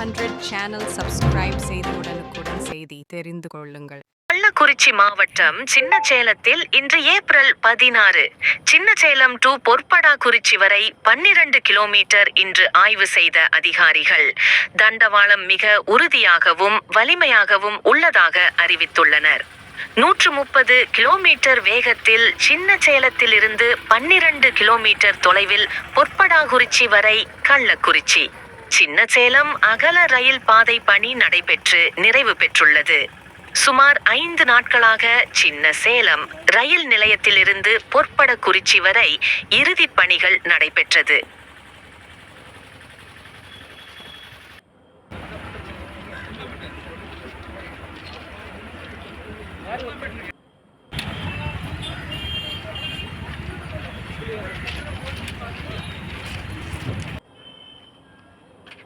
100 channel subscribe செய்து உடனுக்குடன் செய்தி தெரிந்து கொள்ளுங்கள். கள்ளக்குறிச்சி மாவட்டம் சின்னசேலத்தில் இன்று ஏப்ரல் 16 சின்னசேலம் டு பொற்படாக்குறிச்சி வரை 12 கிலோமீட்டர் இன்று ஆய்வு செய்த அதிகாரிகள் தண்டவாளம் மிக உறுதியாகவும் வலிமையாகவும் உள்ளதாக அறிவித்துள்ளனர். 130 கிலோமீட்டர் வேகத்தில் சின்னசேலத்திலிருந்து 12 கிலோமீட்டர் தொலைவில் பொற்படாக்குறிச்சி வரை கள்ளக்குறிச்சி சின்னசேலம் அகல ரயில் பாதை பணி நடைபெற்று நிறைவு பெற்றுள்ளது. சுமார் 5 நாட்களாக சின்னசேலம் ரயில் நிலையத்திலிருந்து பொற்படக்குறிச்சி வரை இறுதிப் பணிகள் நடைபெற்றது.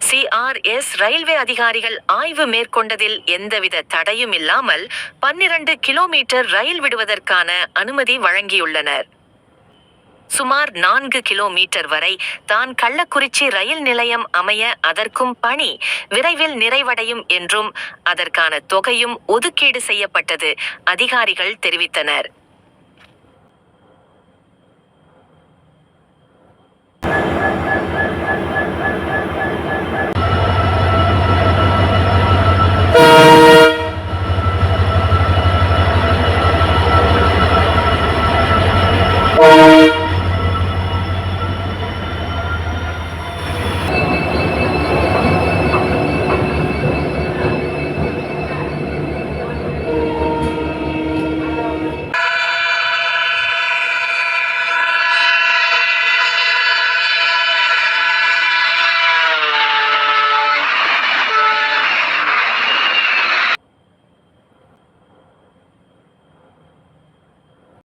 CRS ரயில்வே அதிகாரிகள் ஆய்வு மேற்கொண்டதில் எந்தவித தடையும் இல்லாமல் 12 கிலோமீட்டர் ரயில் விடுவதற்கான அனுமதி வழங்கியுள்ளனர். சுமார் 4 கிலோமீட்டர் வரை தான் கள்ளக்குறிச்சி ரயில் நிலையம் அமைய அதற்கும் பணி விரைவில் நிறைவடையும் என்றும் அதற்கான தொகையும் ஒதுக்கீடு செய்யப்பட்டது அதிகாரிகள் தெரிவித்தனர்.